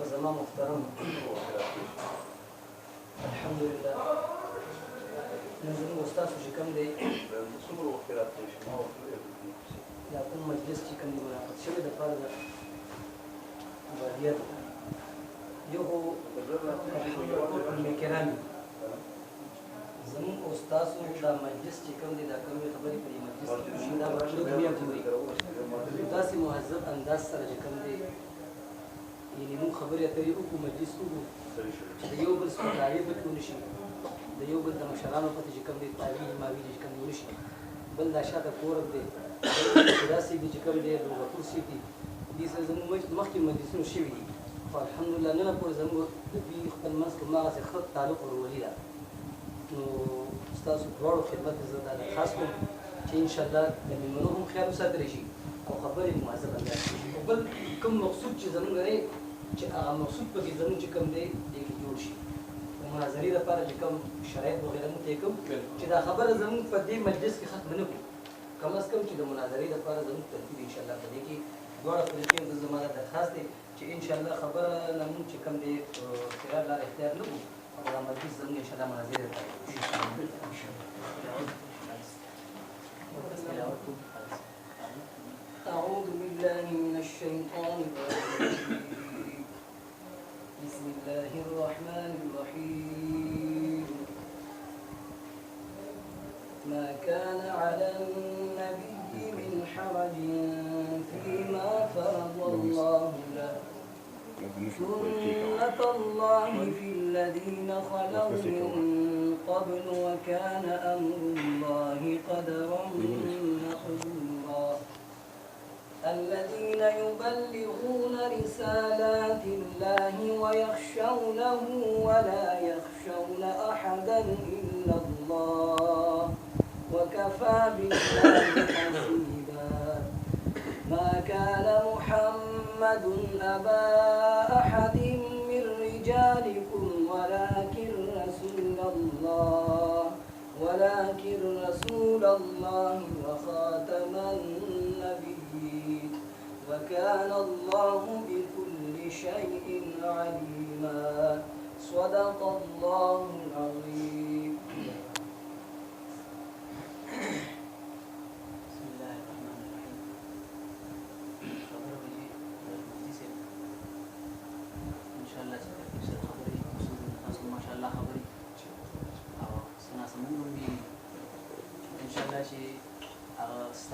زمان محترم الحمد لله نزل استاذ چې کوم دی دا کوم مجلس چې کوم دی منعقد شوی د پاره د وضعیت یو علماء کرام زمون استاد دا مجلس چې کوم دی دا کوم خبرې په مجلس کې دا ورته دنیا ګوري داسې مهذب انداز سره چې کوم دی یعنی مون خبرې اترې وکړو مجلس وکړو چې د یو بل سپکاوی پکې ونشي د یو بل د مشرانو پته چې کوم دی تاویل ماویل چې کوم دی ونشي بل دا شاته کورب دی داسې دي چې کوم دی عبدالغفور صاحب دي دې سره زموږ مخکې مجلسونه شوي دي خو الحمدلله نن پورې زموږ د دوی خپل منځ کې هماغسې ښه تعلق ورولي ده نو ستاسو دواړو خدمت ته زه دا درخواست کوم چې انشاءالله د مېلمنو هم خیال وساتلی شي او خبرې مهذب انداز شي خو بل کوم مقصود چې زموږ دی چې هغه مقصود پکې زموږ چې کوم دی دې کې جوړ شي د مناظرې لپاره چې کوم شرایط وغیره موږ ته یې کوم چې دا خبره زموږ په دې مجلس کې ختمه نه کړو کم از کم چې د مناظرې لپاره زموږ ترتیب انشاءالله په دې کې دواړه فریقین ته زما دا درخواست دی چې انشاءالله خبره نه موږ چې کوم دی خلال لار اختیار نه کړو او دا مجلس زموږ انشاءالله مناظرې لپاره أعوذ بالله من الشيطان الرجيم بسم الله الرحمن الرحيم ما كان على النبي من حرج فيما فرض الله له سنة الله في الذين خلوا من قبل وكان أمر الله قدرا مقدورا الذين يبلغون رسالات الله ويخشونه ولا يخشون أحدا إلا الله وكفى بالله حسيبا ما كان محمد أبا أحد من رجالكم ولكن رسول الله وخاتم النبيين وكان الله بكل شيء عليما صدق الله العظيم.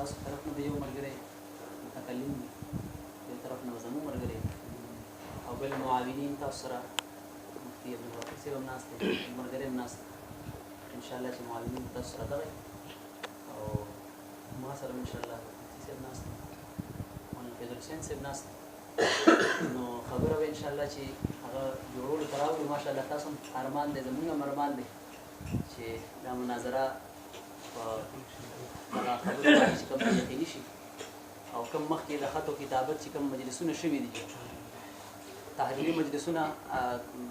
تاسو طرف نه یو مرګري متکلم دي بل طرف نه زمو مرګري او بل معاونین تاسو سره مفتي ابن الوقت سره ناس دي مرګري ناس ان شاء الله چې معاونین تاسو سره ده او ما سره ان شاء الله سره ناس دي او په دې سنس سره ناس نو خبره ان شاء الله چې هغه جوړول کراوي ماشاء الله تاسو ارمان دي زموږ ارمان دي چې دا مناظره دا خبره چې کوم یقیني شي او کوم مخکې د خطو کتابت چې کوم مجلسونه شوي دي تحریري مجلسونه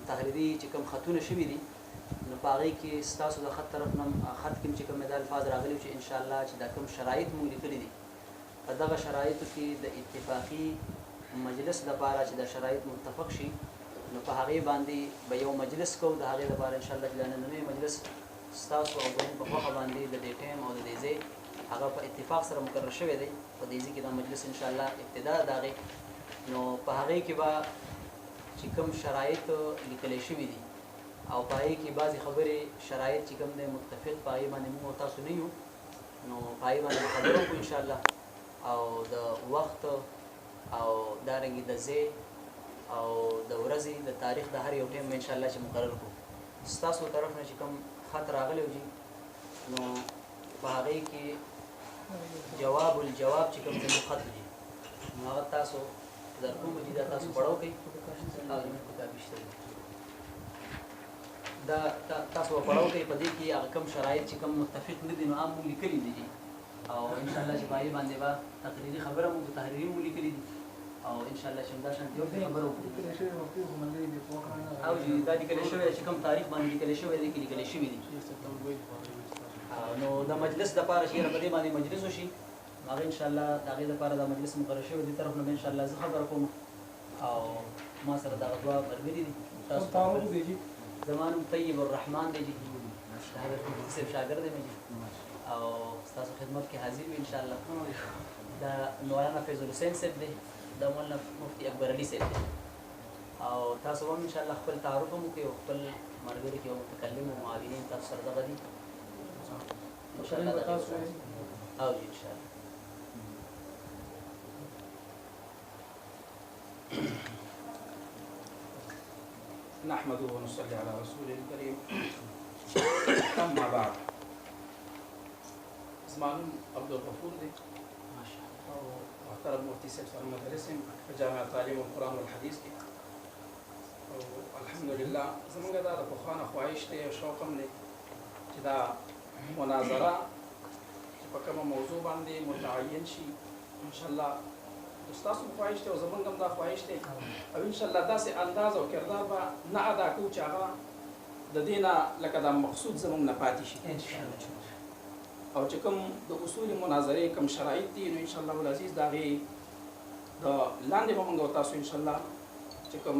تحریري چې کوم خطونه شوي دي نو په هغې کې ستاسو د خط طرف نه خط کې چې کوم دا الفاظ راغلي چې انشاءالله چې دا کوم شرایط موږ لیکلي دي په دغه شرایطو کې د اتفاقي مجلس لپاره چې د شرایط متفق شي نو په هغې باندې به یو مجلس کوو د هغې لپاره انشاءالله چې دا نننی مجلس ستاسو او زموږ په خوښه باندې د دې ټایم او د دې ځای هغه په اتفاق سره مقرر شوی دی په دې ځای کې دا مجلس انشاءالله ابتدا د هغې نو په هغې کې به چې کوم شرایط لیکلی شوي دي او په هغې کې بعضې خبرې شرایط چې کوم دی متفق په هغې باندې موږ تاسو نه یو نو په هغې باندې خبرې وکړو انشاءالله او د وخت او دارنګې د ځای او د ورځې د تاریخ د هر یو ټایم به انشاءالله چې مقرر کړو ستاسو طرف نه چې کوم خط راغلی وي نو په هغې کې جواب الجواب چې کوم زموږ خط دي نو هغه تاسو در کوم دي دا تاسو پړاو کوئ دا تاسو پړاو کوئ په دې کې هغه کوم شرایط چې کوم متفق نه دي نو هم موږ لیکلي دي او انشاءالله چې په هغې باندې به تقریري خبره موږ تحریري موږ لیکلي دي او انشاءالله چې همدا شانتې یو خبره وکړو او دا لیکلی شوی چې کوم تاریخ باندې لیکلی شوی دی کې لیکلی شوي دي نو د مجلس دپاره چې په دې باندې مجلس وشي هغه ان شاء الله د هغې لپاره د مجلس مقرر شوی دې طرف نه ان شاء الله زه خبره کوم او ما سره دغه دوه ملګري دي تاسو تعارف دی جی زما نوم طیب الرحمن دی جی حضرت مفتي صاحب شاګرد یم جی او ستاسو خدمت کې حاضر وي ان شاء الله دا مولانا فیض الحسین صاحب دی دا مولانا مفتي اکبر علي صاحب دی او تاسو هم ان شاء الله خپل تعارف هم وکړئ او خپل ملګري کې متکلم او معاونین تاسو سره دغه دي ان شاء الله تاسو او جی ان شاء الله نحمده ونصلي على رسوله الكريم اما بعد زمان عبد الغفور دي ما شاء الله او محترم مفتي سيد سالم مدرسين في جامعة تعليم القرآن والحديث دي الحمد لله زمونږ دا د پخوانه خواهش دی او شوق هم دی چې دا مناظره چې په کومه موضوع باندې متعین شي ان شاء الله ستاسو خواهش دی او زمونږ هم دا خواهش دی او ان شاء الله داسې انداز او کردار به نه ادا کوو چې هغه د دې نه لکه دا مقصود زمونږ نه پاتې شي ان شاء الله او چې کوم د اصول مناظرې کوم شرایط دي نو ان شاء الله العزیز د هغې د لاندې به موږ او تاسو ان شاء الله چې کوم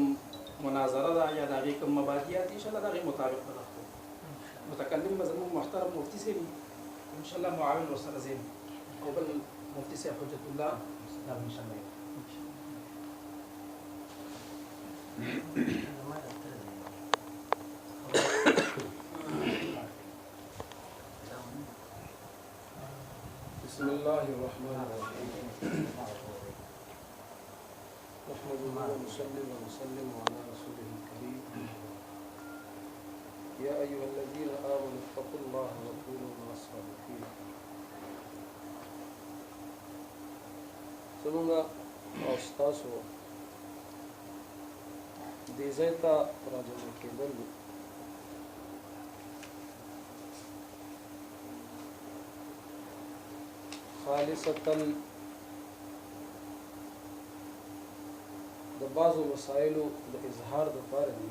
مناظره ده یا د هغې کوم مبادیات دي ان شاء الله د هغې مطابق به دا کوو متکلم به زموږ محترم مفتي صاحب وي ان شاء الله معاون ورسره زین او بل مفتي صاحب حجت الله دا به ان شاء الله وي. بسم الله الرحمن الرحيم نحمده ونصلي ونسلم على رسوله الكريم يا أيها الذين آمنوا اتقوا الله وكونوا مع الصادقين زمونږ او ستاسو دې ځای ته راجمع کېدل خالصتاً د بعضو مسائلو د اظهار دپاره دي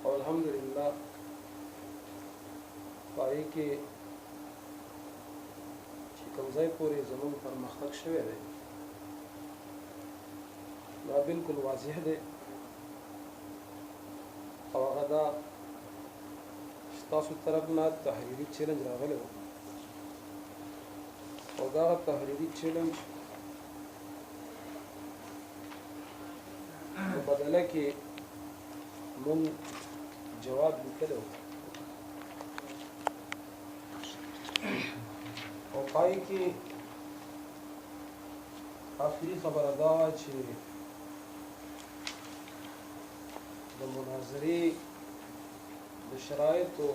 او الحمدلله په هغې کې چې کوم ځای پورې زموږ پرمختګ شوی دی دا بالکل واضح دی او هغه دا ستاسو طرف نه تحریري چیلنج راغلی و او دا تحریري چیلنج په بدله کې مونږ جواب لیکلی و او پای کې آخري خبره دا وه چې د مناظرې د شرایطو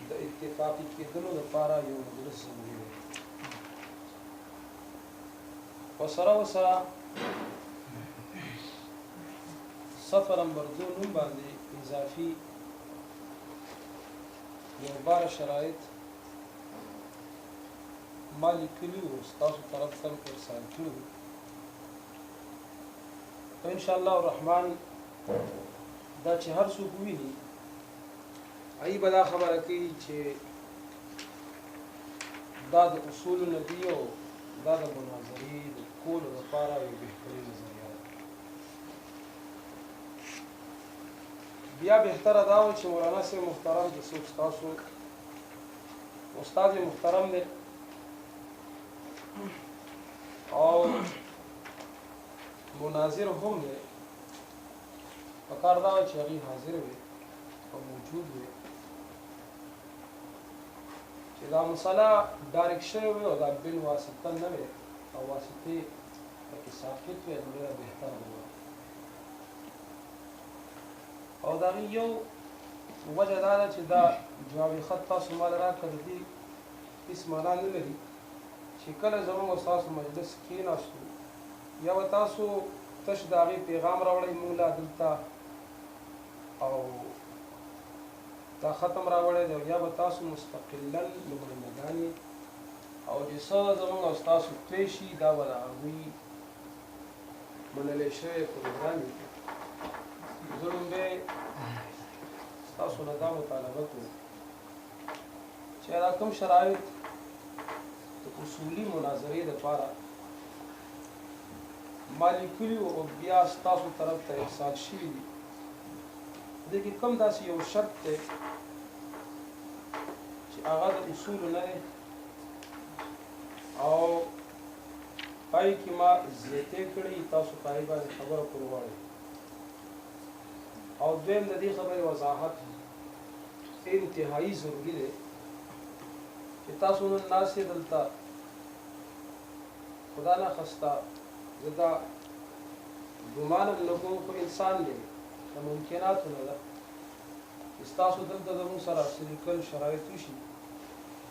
د اتفاقي کېدلو لپاره یو مجلس ضروري دی وسره صفر نمبر 2 نوم باندې اضافي یو بار شرایط ما لیکلي وو ستاسو طرف ته ارسال کړي وو ان شاء الله الرحمن دا چې هر څوک وویني هغوی به دا خبره کوي چې دا د اصولو نه دي او دا د مناظرې د کولو لپاره یو بهترین نظریه ده بیا بهتره دا وه چې مولانا صاحب محترم چې څوک ستاسو استاد محترم دی او مناظر هم دی پکار دا وه چې هغوی حاضر وي او موجود وي چې دا مسله ډایرکټ شوې وي او دا بل واسطه نه وي او واسطې پکې ساقط وي نو ډېره بهتره به وه او د هغې یو وجه دا ده چې دا جوابي خط تاسو ما له راکړه د دې هېڅ معنا نه لري چې کله زموږ او ستاسو مجلس کېناستو یا به تاسو تش د هغې پیغام راوړئ موږ لا دلته او دا ختم راوړی دی یا به تاسو مستقلا لومړنیګانې او چې څه زموږ او ستاسو توی شي دا به د هغوی منلی شوی پروګرام وي زه لومبی ستاسو نه دا مطالبه کوم چې دا کوم شرایط اصولي مناظرې دپاره ما لیکلي وو او بیا ستاسو طرف ته ارسال شوي دي. دې کې کوم داسې یو شرط دی چې هغه د اصولو نه دی او پای کې ما زیاتې کړي، تاسو پای باندې خبره کول غواړئ. او دویم د دې خبرې وضاحت انتهایی ضروری دی چې تاسو نن ناست یې دلته خدا نه خسته زه دا ګمان هم نه کوم، خو انسان دی د ممکناتو نه ده چې ستاسو دلته زموږ سره څه لیکل شرایط وشي،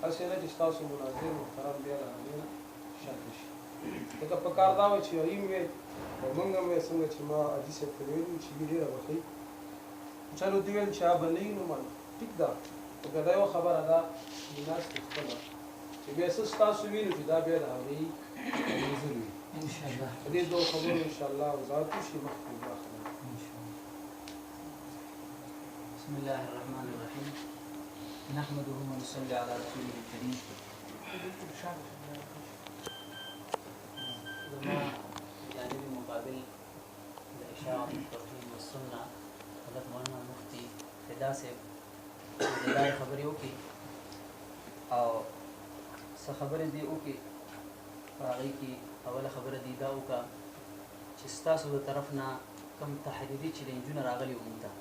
هسې نه چې ستاسو مناظر محترم بیا له هغې نه شاته شي. لکه په کار دا وه چې عیم وې او موږ هم وې څنګه چې ما حاجي صاحب ته ویلي چې وي ډېره به ښه وي. چلو دوی ویل چې به نه وي نو منه ټیک ده، خو که دا یوه خبره ده چې ناستې خپله چې بیا څه ستاسو وي نو چې دا بیا د هغې منظور وي. په دې دوه خبرو انشاءالله وضاحت وشي مخکې بیا خبره. بسم الله الرحمن الرحيم نحمده ونصلي على رسوله الكريم. زما جانب مقابل الإشاعة والتوحيد والسنة حضرت مولانا مفتي فدا صاحب د لارې خبرې وکړي او څه خبرې دې وکړي. په هغې کې اوله خبره دې دا وکړه چې ستاسو د طرف نه کوم تحریري چیلنجونه راغلي وو موږ ته،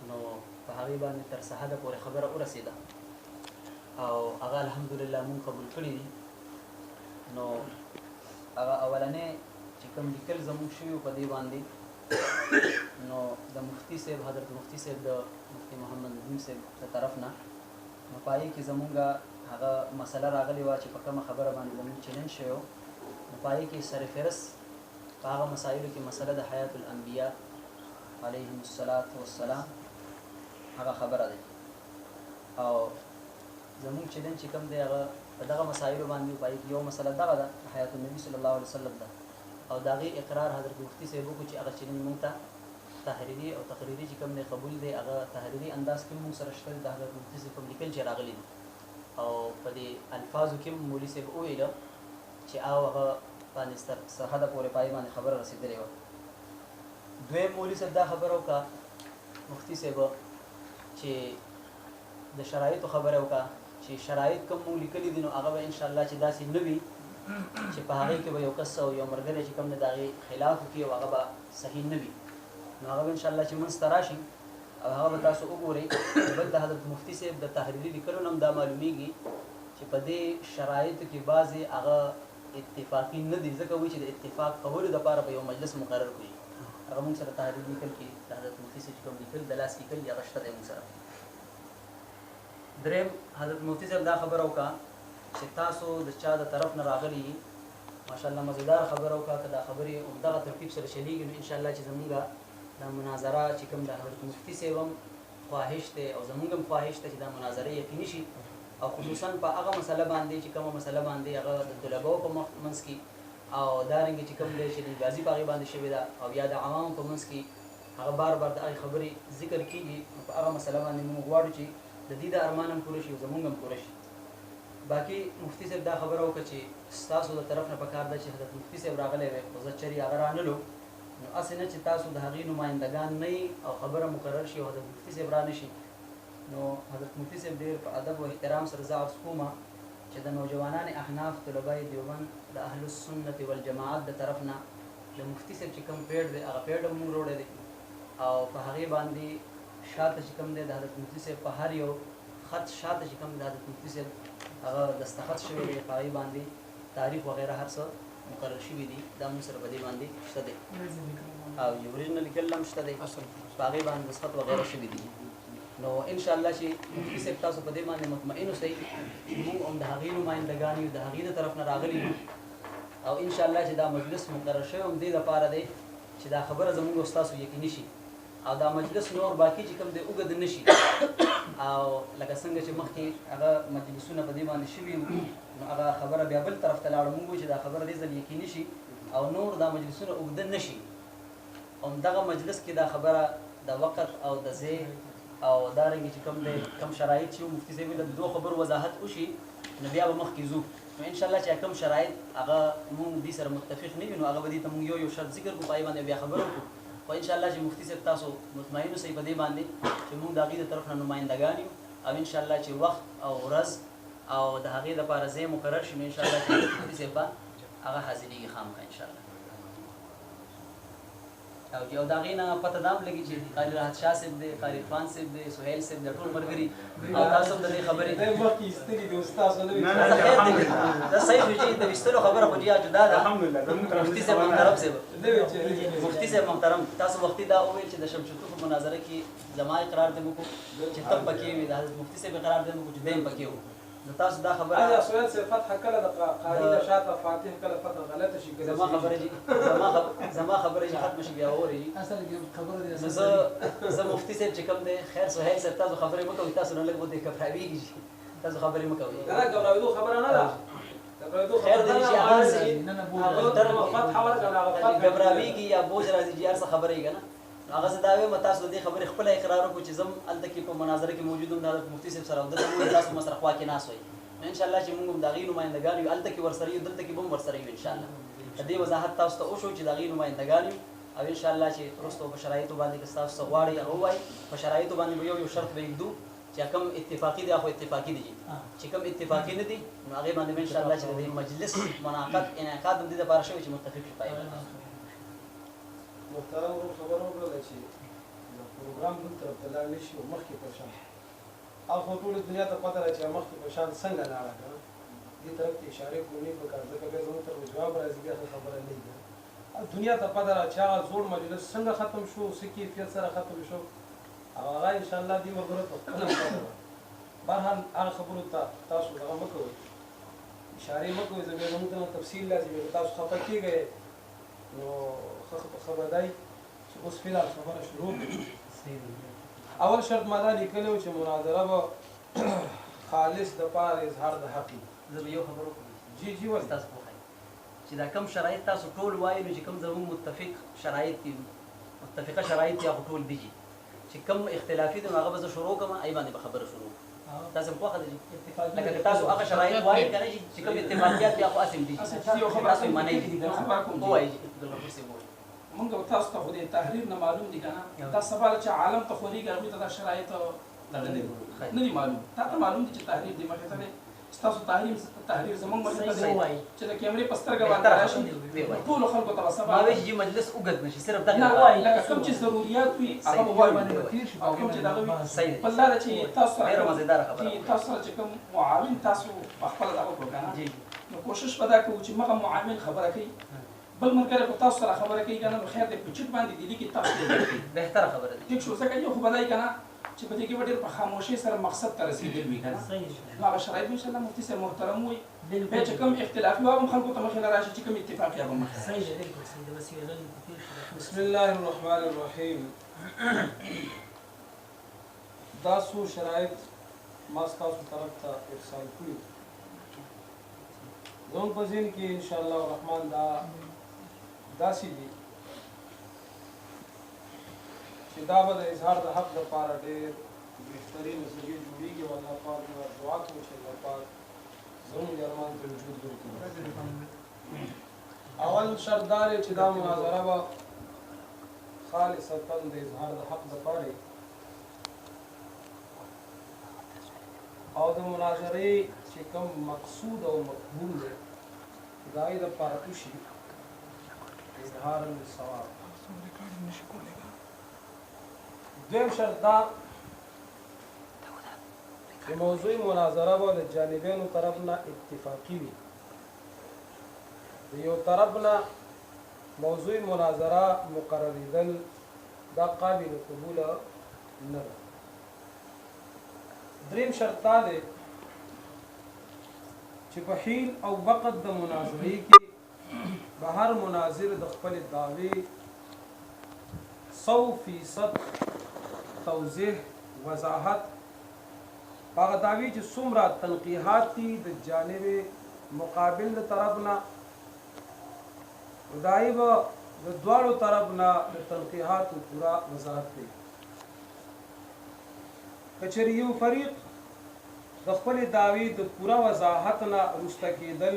نو په هغې باندې تر سحده پورې خبره ورسېده او هغه الحمدلله مونږ قبول کړي دي. نو هغه اولنی چې کوم لیکل زموږ شوي وو په دې باندې، نو د مفتي صاحب حضرت مفتي صاحب د مفتي محمد ندیم صاحب د طرف نه نو په هغې کې زمونږ هغه مسله راغلې وه چې په کومه خبره باندې زموږ چلنج شوی و، نو په هغې کې سر فهرست په هغه مسایلو کې مسله د حیات الانبیاء علیهم الصلاة والسلام هغه خبره ده. او زموږ چلنج چې کوم دی هغه په دغه مسایلو باندې په هغې کې یو مسله دغه ده حیات النبي صلی الله علیه وسلم ده، او د هغې اقرار حضرت مفتي صاحب وکړو چې هغه چلنج موږ ته تحریري او تقریري چې کوم دی قبول دی، هغه تحریري انداز کې موږ سره شته د حضرت مفتي صاحب کوم لیکل چې راغلي دي او په دې الفاظو کې مولوي صاحب وویله چې هغه باندې سرحده پورې پای باندې خبره رسېدلې وه. دویم مولوي صاحب دا خبره وکړه مفتي صاحب چې د شرایطو خبره وکړه چې شرایط کوم موږ لیکلي دي نو هغه به انشاءالله چې داسې نه وي چې په هغې کې به یو کس او یو ملګری چې کوم دی د هغې خلاف وکړي او هغه به صحیح نه وي، نو هغه به انشاءالله چې منځ ته راشي او هغه به تاسو وګورئ. بل د حضرت مفتي صاحب د تحریري لیکلو نه هم دا معلومیږي چې په دې شرایطو کې بعضې هغه اتفاقي نه دي، ځکه وایي چې د اتفاق کولو دپاره به یو مجلس مقرر کړي. هغه موږ سره تحریري لیکل کې د حضرت مفتي صاحب چې کوم لیکل د لاس لیکل هغه شته دی موږ سره. دریم حضرت مفتي صاحب دا خبره وکړه چې تاسو د چا د طرف نه راغلي ماشاءالله مزیدار خبره وکړه، که دا خبرې همدغه ترتیب سره چلېږي نو انشاءالله چې زمونږ دا مناظره چې کوم د حضرت مفتي صاحب هم خواهش دی او زمونږ هم خواهش دی چې دا مناظره یقیني شي، او خصوصا په هغه مسله باندې چې کومه مسله باندې هغه د طلباو په منځ کې او دارنګې چې کوم دی چې بازي په هغې باندې شوې ده او یا د عوامو په منځ کې هغه بار بار د هغې خبرې ذکر کېږي، په هغه مسله باندې موږ غواړو چې د دې د ارمان هم پوره شي او زمونږ هم پوره شي. باقي مفتي صاحب دا خبره وکړه چې ستاسو د طرف نه پکار ده چې حضرت مفتي صاحب راغلی وی خو زه چرې هغه رانلو، نو هسې نه چې تاسو د هغې نمایندګان نه او خبره مقرر شي او حضرت مفتي صاحب را نه شي، نو حضرت مفتي صاحب ډېر په ادب او احترام سره زه عرض کوم چې د نوجوانان احناف طلبای دیوبند د اهل السنت والجماعت د طرف نه د مفتي صاحب چې کوم پیډ دی هغه پیډ هم موږ وروړی دی او په هغې باندې شاته چې کوم دی د حضرت مفتي صاحب په هر یو خط شاته چې کوم د حضرت مفتي صاحب هغه دستخط شوی دی، په هغې باندې تاریخ وغیره هر څه مقرر شوي دي، دا موږ سره په دې باندې شته دی او یو اوریجنل لیکل هم شته دی، په هغې باندې دستخط وغیره شوي دي. نو انشاءالله چې مفتي صاحب تاسو په دې باندې مطمئن اوسئ موږ هم د هغې نمایندګان یو د هغې د طرف نه راغلي یو او انشاءالله چې دا مجلس مقرر شوی هم دې لپاره دی چې دا خبره زموږ او ستاسو یقیني شي او دا مجلس نور باقي چې کوم دی اوږد نه شي، او لکه څنګه چې مخکې هغه مجلسونه په دې باندې شوي وو نو هغه خبره بیا بل طرف ته لاړه، موږ وایو چې دا خبره دې ځل یقیني شي او نور دا مجلسونه اوږده نه شي، او دغه مجلس کې دا خبره د وقت او د ځای او دارنګې چې کوم دی کوم شرایط چې مفتي صاحب له دوه خبرو وضاحت وشي نو بیا به مخکې ځو نو ان شاء الله چې کوم شرایط هغه مونږ دې سره متفق نه وي نو هغه به دې ته مونږ یو شرط ذکر کوو پای باندې بیا خبرو کوو خو ان شاء الله چې مفتي صاحب تاسو مطمئن اوسئ په دې باندې چې مونږ د هغې د طرف نه نمایندګان یو او ان شاء الله چې وخت او ورځ او د هغې دپاره ځای مقرر شي نو ان شاء الله چې مفتي صاحب به هغه حاضرېږي خامخا ان شاء الله او یو د هغې نه پته دا هم لګي چې قاري راحت شاه صاحب دی قاري عرفان صاحب دی سهیل صاحب دی ټول ملګري او تاسو هم د دې خبرې دا صحیح شو چې د ویستلو خبره خو جیا جدا ده مفتي صاحب محترم صاحب مفتي صاحب محترم تاسو وختي دا وویل چې د شمشتو په مناظره کې زما اقرار دی موږ چې تب پکې وي د حضرت مفتي صاحب اقرار دی موږ چې دیم پکې وو نو تاسو دا خبره ایا سوال سے فتح کله د قاری د شاته فاتح کله فتح غلطه شي زما خبره جی زما خبره جی ختم شي بیا اوري اصل کې خبره دي زه مفتي صاحب چې کوم دی خیر سهیل صاحب تاسو خبرې مه کوئ تاسو نه لږ بده کفراویږي تاسو خبرې مه کوئ دا غوړاویدو خبره نه ده خیر دی چې هغه نه نه تر فتح ورکړه کفراویږي یا بوج راځي چې هر څه خبرې یې کنه هغه زه دا وایم تاسو د دې خبرې خپل اقرار وکړو چې زم هلته کې په مناظره کې موجود یم د حضرت مفتي صاحب سره او دلته موږ تاسو مسره خوا کې ناست وئ نو ان شاء الله چې موږ هم د هغې نمایندګان یو هلته کې ورسره یو دلته کې به هم ورسره یو ان شاء الله د دې وضاحت تاسو ته وشو چې د هغې نمایندګان یو او ان شاء الله چې وروسته په شرایطو باندې که ستاسو څه غواړئ هغه ووایي په شرایطو باندې به یو شرط به ږدو چې کوم اتفاقي دی خو اتفاقي دي چې کوم اتفاقي نه دي نو هغې باندې به ان شاء الله چې د دې مجلس انعقاد هم دې دپاره شوی چې متفق شي پای باندې محترم ورو خبر وکړه چې پروګرام بل طرف ته لاړ نشي او مخکې په شان او خو ټول دنیا ته پته ده چې مخکې په شان څنګه لاړه کنه دې طرف ته اشاره کوي په کار ځکه به زموږ تر جواب راځي بیا خبره نه ده دنیا ته پته ده چې هغه زوړ مجلس څنګه ختم شو څه کیفیت سره ختم شو او هغه ان شاء الله دې وګورو په خپل بهرحال هغه خبرو ته تاسو هغه مکوئ اشاره مکوئ زموږ ته تفصیل لازم تاسو خپه کیږئ نو خبرداری چې اوس فعلا خبره شروع اول شرط ما دا لیکلی و چې مناظره به خالص د پاره اظهار د حق زه به یو خبره وکړم جی جی ولې تاسو پوهئ چې دا کم شرایط تاسو ټول وایي نو چې کوم زموږ متفق شرایط دي متفقه شرایط دي هغه ټول دي چې کوم اختلافي دي نو هغه به زه شروع کړم ای باندې به خبره شروع تاسو په خوښه دي لکه که تاسو هغه شرایط وایي کنه چې کوم اتفاقیات دي هغه اسیم دي یو خبره تاسو یې منئ دي خبره کوم وایي دغه څه وایي مونږ تاسو ته خو د تحریر نه معلوم دي کنه دا سوال چې عالم ته خوريږي هغه ته دا شرایط نه دي معلوم تا ته معلوم دي چې تحریر دی مخه ته تاسو تحریر زمونږ مخه ته وایي چې د کیمرې په سترګه باندې راشي ټول خلکو ته سبا ما وایي چې مجلس وګد نشي صرف دا نه وایي لکه کوم چې ضرورت وي هغه وایي او کوم چې دا وي صحیح په لاره چې تاسو ډیره مزیدار خبره چې تاسو چې کوم معاون تاسو خپل دا وکړو کنه نو کوشش ودا کوو چې مغه معاون خبره کوي بل مرګره په تاسو سره خبره کوي کنه خیر دې په چټ باندې دي کې تاسو بهتره خبره ده یک شو ځکه یو خو بدای کنه چې په دې کې ډېر په خاموشي سره مقصد ته رسیدل وي کنه نو هغه شرایط ان شاء الله مفتي صاحب محترم وي به چې کوم اختلافي او خلکو ته مخې راشي چې کوم اتفاقي به مخې بسم الله الرحمن الرحیم دا څو شرایط ما ستاسو طرف ته ارسال کړي زموږ په ذهن کې ان شاء الله الرحمن داسې دي چې دا به د اظهار د حق دپاره ډېر بهترین ذریعې جوړېږي او الله پاک دعا کوو چې الله پاک زموږ د ارمان ته وجود ورکړي اول شرط دا دی چې دا مناظره به خالصتا د اظهار د حق دپاره او د مناظرې چې کوم مقصود او مفهوم دی د هغې دپاره وشي اظهار الصواب دویم شرط دا چې موضوع مناظره به د جانبینو طرف نه اتفاقي وي د یو طرف نه موضوع مناظره مقرریدل دا قابل قبوله نه ده دریم شرط دا دی چې په حین او وقت د مناظرې کې به هر مناظر د خپل دعوې 100% توضیح وضاحت هغه دعوې چې څومره تنقیحات دي د جانب مقابل طرف نه دای به د دواړو طرف نه د تنقیحات پورا وضاحت کوي کچری یو فریق د خپل دعوی د پوره وضاحت نه رسته کېدل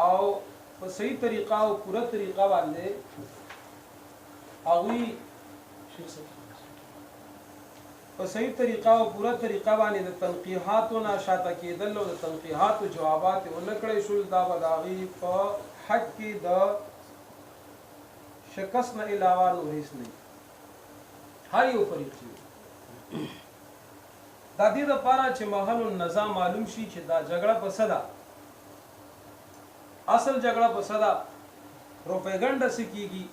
او په صحیح طریقه او پوره طریقه باندې هغوی په صحیح طریقه او پوره طریقه باندې د تنقیحاتو نه شاته کېدل او د تنقیحاتو جوابات ونه کړی شول دا به د هغوی په حق کې د شکست نه علاوه نور هېڅ نه هر یو فریق چې دا دې دپاره چې محل النزاع معلوم شي چې دا جګړه په څه ده اصل جګړه په څه ده پروپیګنډه څه کېږي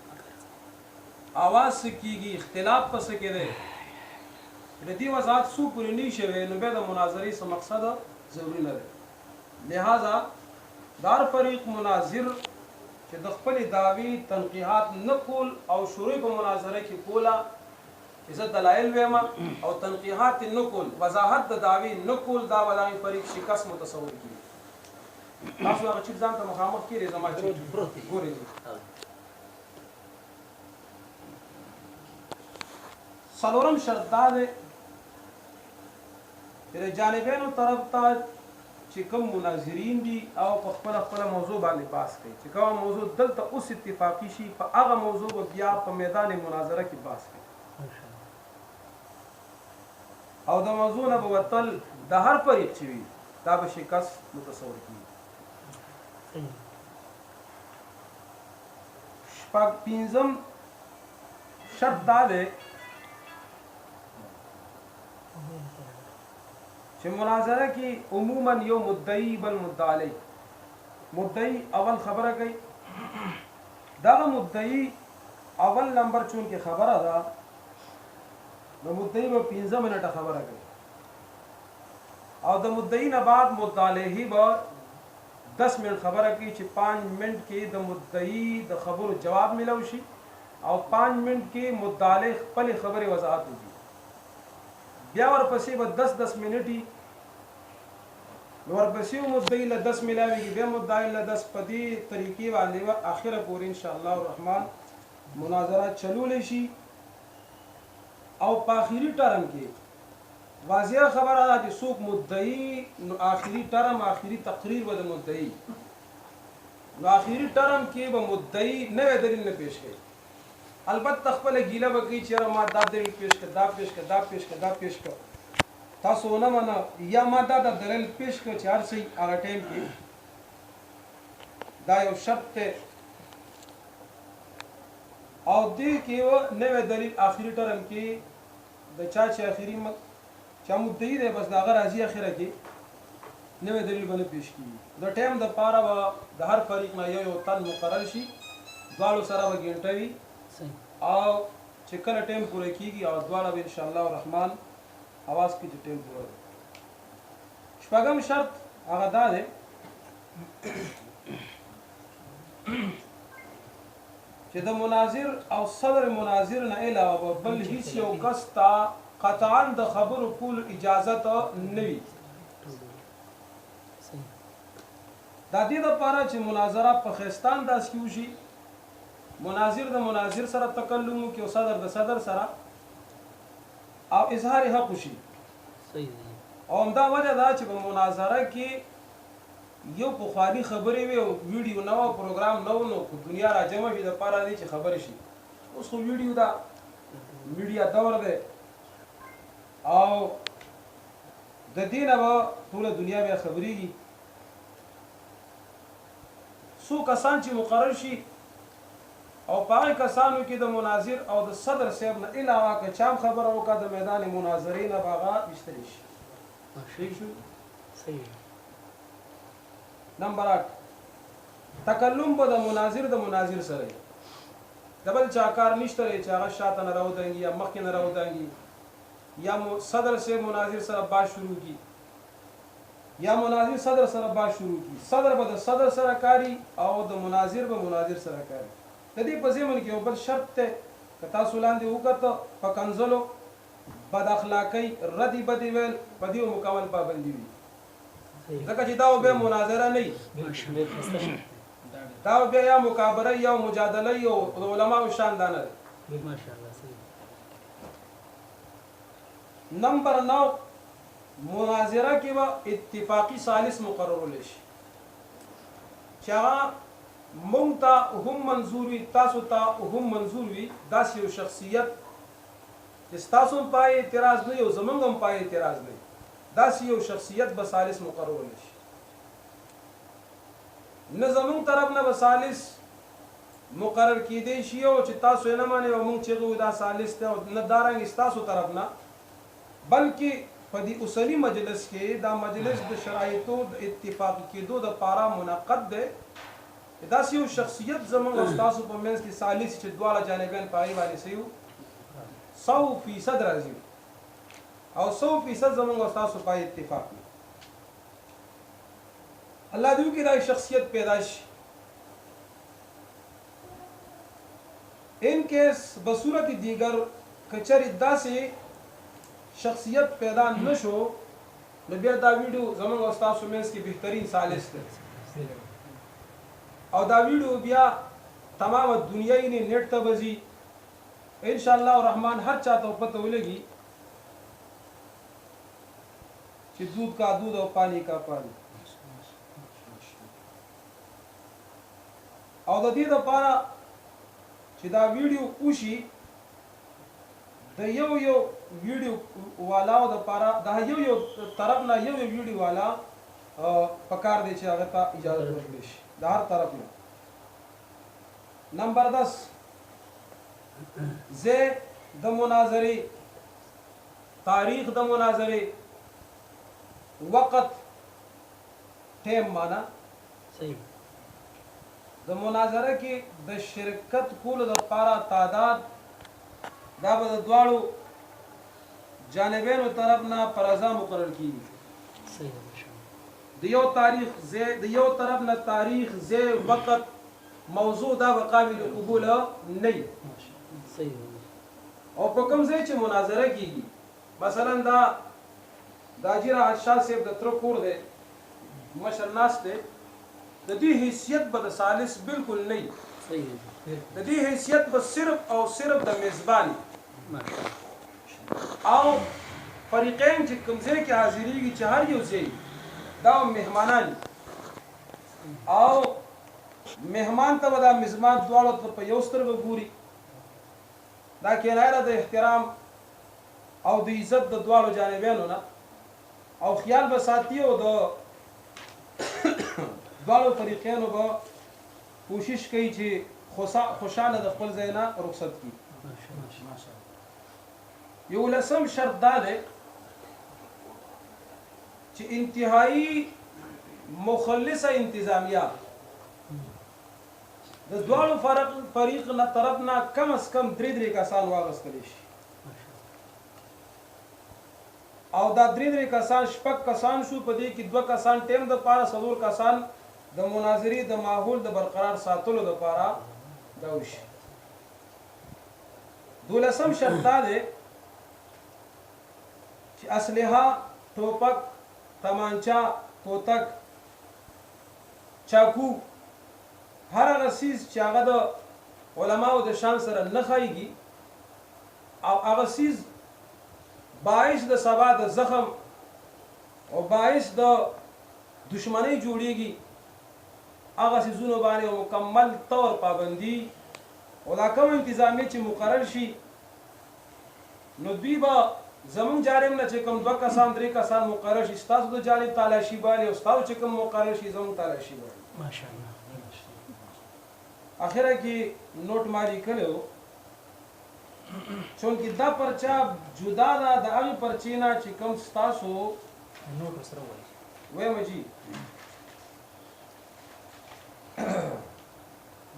आवाज څه کېږي اختلاف په څه کې دی د دې وضاحت څو پورې نه شوی نو بیا د مناظرې څه مقصد ضروري نه دی لہذا دار فریق مناظر چې د خپل دعوی تنقیحات نه کول او شروع په مناظره کې کوله چې زه دلایل وایم او تنقیحات نه کول وضاحت د دعوی نه کول دا ولای فریق شکست متصور کیږي تاسو هغه چې ځان ته مخامخ کیږي زما چې ګورئ څلورم شرط دا دی چې د جانبینو طرف ته چې کوم مناظرین دي او په خپل موضوع باندې بحث کوي چې کوم موضوع دلته اوس اتفاقی شي په هغه موضوع به بیا په میدان مناظره کې بحث کوي او د موضوع نه به وتل د هر فریق چې وي دا به شکست متصور کیږي شپږ پنځم شرط دا دی چې مناظره کې عموما یو مدعی بل مدعی علی مدعی اول خبره کوي دغه مدعی اول نمبر چون کې خبره ده نو مدعی به 15 منټه خبره کوي او د مدعی نه بعد مدعی علیه به 10 منټ خبره کوي چې 5 منټ کې د مدعی د خبرو جواب ملو شي او 5 منټ کې مدعی علیه خپل خبره وضاحت وکړي بیا ورپسې به 10 منټي ورپسې مدعی له 10 ملاويږي بیا مدعی له 10 په دې طریقې باندې و اخره پورې ان شاء الله الرحمن مناظره چلول شي او په اخیری ټرم کې واضح خبره ده چې څوک مدعی نو اخیری ټرم اخیری تقریر و د مدعی نو اخیری ټرم کې به مدعی نوې دلیل نه پیش کوي البته خپل ګیله وکړي چې ما دا دلیل پیش کړ دا پیش کړ دا پیش کړ دا پیش کړ تاسو نه منه یا ما دا دلیل پیش کړ چې هر څه هغه ټیم کې دا یو شرط ته او دې کې و نوې دلیل اخیری ټرم کې د چا چې اخیری چا مدعی دی بس دا غیر راځي اخره کې نوې دلیل باندې پیش کیږي د ټیم د پاره د هر فریق نه یو تن مقرر شي دواړو سره به ګنټه وي او چې کله ټیم پوره کیږي او دواړه به ان شاء الله الرحمن आवाज کې چې ټیم پوره شپږم شرط هغه دا دی چې د مناظر او صدر مناظر نه علاوه بل هیڅ یو کس ته قطعا د خبرو کول اجازه نه وي دا دې لپاره چې مناظره په خستان داس کې وشي مناظر د مناظر سره تکلم کوي او صدر د صدر سره او اظهار حق وشي صحیح او دا وجه دا چې په مناظره کې یو بخاری خبرې وي او ویډیو نو پروګرام نو دنیا را جمع شي د پاره دي چې خبرې شي اوس خو ویډیو دا میډیا دور دی او د دینه به ټول دنیا به خبرېږي څو کسان چې مقرر شي او پای کسانو کې د مناظر او د صدر صاحب نه علاوه که چام خبره وکړه د میدان مناظرې نه باغا وشتلی شي صحیح نمبر 8 تکلم به د مناظر سره دبل چاکار نشته چې هغه شاته نه راودانګي یا مخکې نه راودانګي یا صدر صاحب مناظر سره باز شروع کی یا مناظر صدر سره باز شروع کی صدر به د صدر سره کاری او د مناظر به مناظر سره کاری د دې په ځمن کې یو بل شرط ته که تاسو لاندې وکړو په کنزلو بد اخلاقی ردی بدی ویل په دې مکمل پابندي وي ځکه چې دا به مناظره نه دا به یا مکابره یا مجادله یا علماء شان دانه ماشاءالله صحیح نمبر 9 مناظره کې به اتفاقی ثالث مقررول شي چې هغه مونږ ته هم منظور وي تاسو ته هم منظور وي داسې یو شخصیت چې ستاسو هم پای اعتراض نه یو زمونږ هم پای اعتراض نه داسې یو شخصیت به ثالث مقررول شي نه زمونږ طرف نه به ثالث مقرر کېدی شي او چې تاسو یې نه منئ او مونږ چې دا ثالث دی او نه دارنګې ستاسو طرف نه بلکې په دې اوسني مجلس کې دا مجلس د شرایطو د اتفاق کېدو دپاره منعقد دی داسې یو شخصیت زمونږ او ستاسو په منځ کې ثالث چې دواړه جانبین په هغې باندې څه یو 100% راځي او 100% زمونږ او ستاسو په اتفاق وي الله دې وکړي دا شخصیت پیدا شي ان کیس بصورت دیگر کچری داسې شخصیت پیدا نشو نو بیا دا ویډیو زمونږ او ستاسو منځ کې بهترین ثالث دی او دا ویډیو بیا تمام دنیا یې نیټ ته بځي ان شاء الله الرحمن هر چاته پته ولګي چې دودھ کا دودھ او پانی کا پانی او د دې لپاره چې دا ویډیو وشي د یو ویډیو والاو د لپاره دا یو طرف نه یو ویډیو والا پکار دی چې هغه ته اجازه ورکړي شي د هر طرف نه نمبر 10 زه د مناظرې تاریخ د مناظرې وقت ټیم معنا صحیح د مناظره کې د شرکت کولو لپاره تعداد دا به د دواړو جانبینو طرف نه پرازا مقرر کیږي صحیح د یو تاریخ د یو طرف نه تاریخ وقت موضوع دا به قابل قبول نه وي صحیح او په کوم ځای چې مناظره کیږي مثلا دا حاجی راحت شاه صاحب د تر کور دی مشر ناست دی د دې حیثیت به د ثالث بالکل نه وي صحیح د دې حیثیت به صرف او صرف د میزبان او فریقین چې کوم ځای کې حاضرېږي چې هر یو ځای دا مهمانان او مهمان ته به دا میزبان دواړو ته په یو سترګه ګوري دا کنایه د احترام او د عزت د دواړو جانبینو نه او خیال به ساتي او د دواړو فریقینو به کوشش کوي چې خوشاله د خپل ځای نه رخصت کړي یو لسم شرط دا دی چې انتهایی مخلصه انتظامیه د دواړو فریق نه طرف نه کم از کم درې کسان واغستلی شي او دا درې کسان شپږ کسان شو په دې کې 2 کسان ټیم د پاره 4 کسان د مناظرې د ماحول د برقرار ساتلو لپاره دا وشي دولسم شرط دا دی چې اسلحه ټوپک تمانچا توتک چاکو هر هغه څیز چې هغه د علماو د شان سره نه ښایي او هغه څیز باعث د سبا د زخم او باعث د دشمنی جوړیږي هغه څیزونو باندې مکمل طور پابندي او دا کوم انتظامی چې مقرر شي نو دوی به زمون جانب نه چې کوم 2 کسان 3 کسان مقرر شي ستاسو د جانب تالاشي باندې او ستاسو چې کوم مقرر شي زمون تالاشي باندې ماشاءالله اخره کې نوٹ ماری کړو چونکه دا پرچا جدا ده د هغه پرچینا چې کوم ستاسو نوٹ سره وایي مجي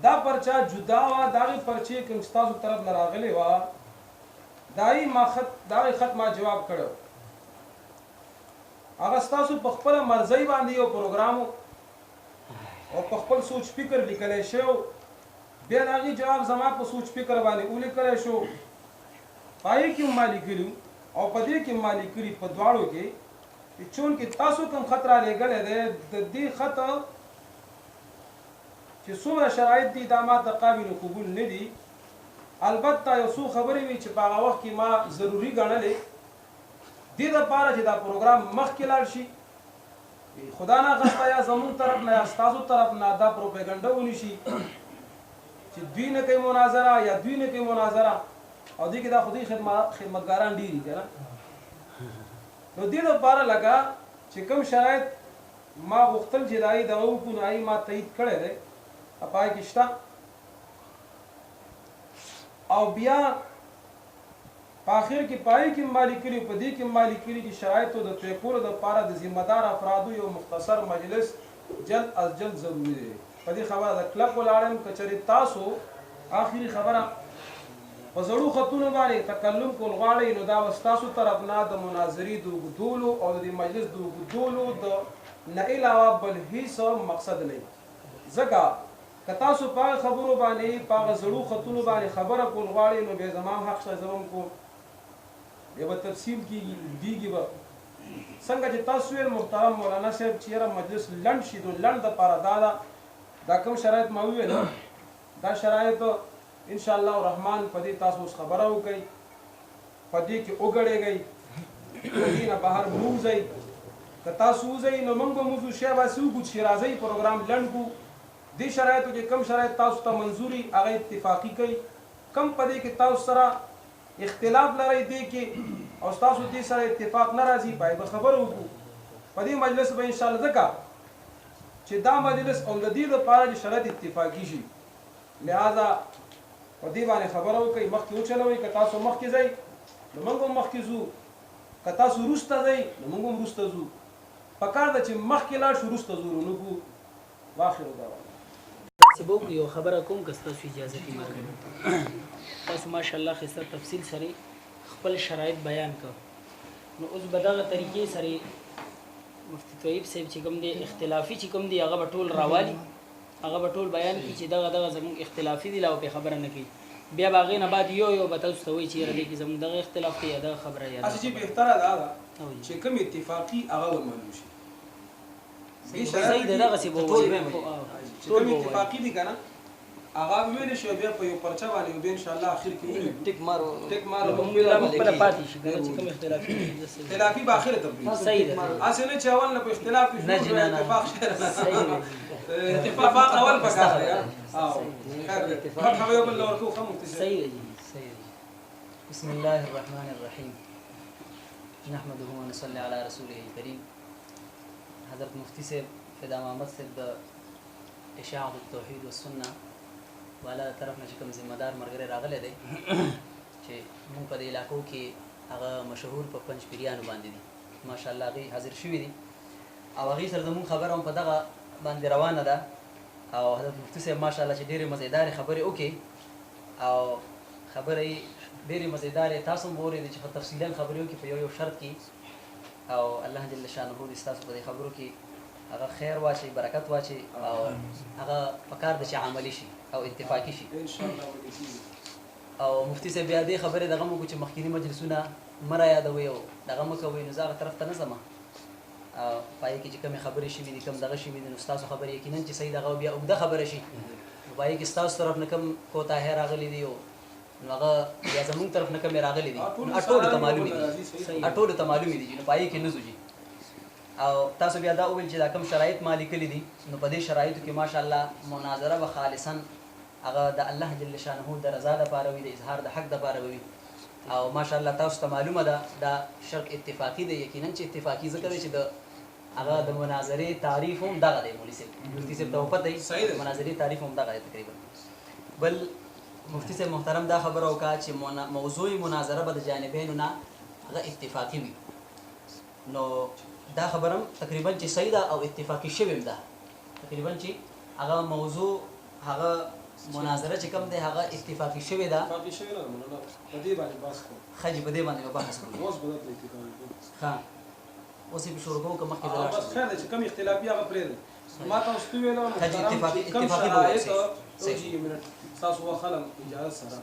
دا پرچا جدا وا دا هغه پرچی کوم ستاسو طرف نه راغلی وا دای ما خط ما جواب کړو هغه ستاسو په خپل مرزي باندې یو پروګرام او په خپل سوچ فکر لیکلی شو بیا د هغې جواب زما په سوچ فکر باندې ولیکلی شو پای کې ما لیکلي او په دې کې ما لیکلي په دواړو کې چې چونکې تاسو کوم خط رالیږلی دی د دې خط چې څومره شرایط دي دا ماته قابل قبول نه دي البته یو څو خبرې وي چې په هغه وخت کې ما ضروري ګڼلې دې دپاره چې دا پروګرام مخکې لاړ شي خدا نه غسته یا زمونږ طرف نه یا ستاسو طرف نه دا پروپیګنډه ونشي چې دوی نه کوي مناظره یا دوی نه کوي مناظره او دوی کې دا خودي خدمتګاران ډېري که نه نو دې دپاره لکه چې کوم شرایط ما غوښتل چې د هغې دغه وکړو نو هغې ما تایید کړی دی په هغې کې شته او بیا په آخر کې پای کې ما لیکلي په دې کې ما لیکلي چې شرایطو د طی کولو دپاره د ذمه دار افرادو یو مختصر مجلس جلد از جلد ضروري دی په دې خبره د کلک ولاړ یم که چېرې تاسو آخري خبره په زړو خطونو باندې تکلم کول غواړئ نو دا به ستاسو طرف نه د مناظرې د اوږدولو او د دې مجلس د اوږدولو د نه علاوه بل هیڅ مقصد نه وي ځکه که تاسو په هغه خبرو باندې په هغه زړو خطونو باندې خبره کول غواړئ نو بیا زما حق شته زه هم کوم بیا به تفصیل کېږي به څنګه چې تاسو ویل محترم مولانا صاحب چې یاره مجلس لنډ شي نو لنډ دپاره دا کوم شرایط ما وویل دا شرایط انشاءالله الرحمن په دې تاسو اوس خبره وکړئ په دې کې وګړېږئ په دې نه بهر موځئ که تاسو وځئ نو موږ به موږ شی باسي وکړو چې راځئ پروګرام لنډ کړو دې شرایطو کې کم شرایط تاسو ته منظوري هغه اتفاقي کوي کم په دې کې تاسو سره اختلاف لرئ دې کې او تاسو دې سره اتفاق نه راځي باید به خبره وکړو په دې مجلس به انشاءالله ځکه چې دا مجلس او د دې لپاره چې شرایط اتفاقي شي لہذا په دې باندې خبره وکړئ مخکې وچلوئ که تاسو مخکې ځئ نو موږ هم مخکې ځو که تاسو وروسته ځئ نو موږ هم وروسته ځو پکار ده چې مخکې لاړ شو وروسته ځو نو نو واخر دعوانا داسې به وکړو یو خبره کوم که ستاسو اجازه کې ماته تاسو ماشاءالله ښایسته تفصیل سره خپل شرایط بیان کړ نو اوس به دغه طریقې سره مفتي طیب صاحب چې کوم دی اختلافي چې کوم دی هغه به ټول راوالي هغه به ټول بیان کړي چې دغه زموږ اختلافي دي لا په خبره نه کوي بیا به هغې نه بعد یو به تاسو ته وایي چې یاره دې کې زموږ دغه اختلاف دی یا دغه خبره یا اصل چې بهتره دا ده چې کوم اتفاقي هغه ومنل شي صحیح ده دغسې به ووایي چې کوم اتفاقي دي که نه هغه ویلی شي بیا په یو پرچه باندې بیا انشاءالله اخر کې ولیکو ټیک مارو خپله پاتې شي که نه چې کوم اختلافي اختلافي به اخره ته پرېږدي صحیح ده هسې نه چې اول نه په اختلاف کې شروع کړو اتفاق صحیح ده اتفاق اول پکار دی اتفاق خبر یو بل له ورکو ښه مفتي صحیح ده جی صحیح ده بسم الله الرحمن الرحیم نحمده ونصلي على رسوله الكريم حضرت مفتی صاحب فدا محمد صاحب د اشاعة التوحید والسنه والا طرف نه چې کوم ذمہ دار ملګری راغلی دی چې موږ په دې علاقو کې هغه مشهور په پنج پیریانو باندې دي ماشاءالله هغې حاضر شوي دي او هغې سره زموږ خبره هم په دغه باندې روانه ده او حضرت مفتي صاحب ماشاءالله چې ډېرې مزیدارې خبرې وکړي او خبره یې ډېرې مزیدارې تاسو هم واورېدې چې تفصیلا خبرې وکړي په یو شرط کې او الله جل شانه دې ستاسو په دې خبرو کې هغه خیر واچي برکت واچي او هغه پکار د چې عملي شي او اتفاقي شي او مفتي صاحب بیا دې خبرې دغه موږ چې مخکینی مجلسونه مه را یادوئ او دغه مه کوئ نو زه هغه طرف ته نه ځم او پای کې چې کومې خبرې شوي دي کوم دغه شوي دي نو ستاسو خبرې یقینا چې صحیح دغه بیا اوږده خبره شي نو پای کې ستاسو طرف نه کوم کوتاهۍ راغلي دي نو هغه بیا زموږ طرف نه کومې راغلي دي ټولو ته معلومې دي ټولو ته معلومې دي نو پای کې نه ځو او تاسو بیا دا وویل چې دا کوم شرایط ما لیکلي دي نو په دې شرایطو کې ماشاءالله مناظره به خالصا هغه د الله جل شانه د رضا دپاره وي د اظهار د حق دپاره وي او ماشاءالله تاسو ته معلومه ده دا شرط اتفاقي دی یقینا چې اتفاقي ځکه دی چې د هغه د مناظرې تعریف هم دغه دی مولوي صاحب مفتي صاحب ته پته دی مناظرې تعریف هم دغه دی تقریبا بل مفتي صاحب محترم دا خبره وکړه چې موضوع مناظره به د جانبینو نه هغه اتفاقي وي نو دا خبرم تقریبا چې صحیح ده او اتفاقي شوې ده تقریبا چې هغه موضوع هغه مناظره چې کوم دی هغه اتفاقي شوې ده اتفاقي شوې نه مولانا په دې باندې بحث کوو ښه په دې باندې به بحث کوو اوس به دلته اتفاقي کوو ښه اوس یې په شروع کوو که مخکې ځه لاړ بس خیر دی چې کوم اختلافي هغه پرېږدئ ما تاسو ته ویلو اتفاقي کوم به شرایط صحیح تاسو وخلم اجازه سره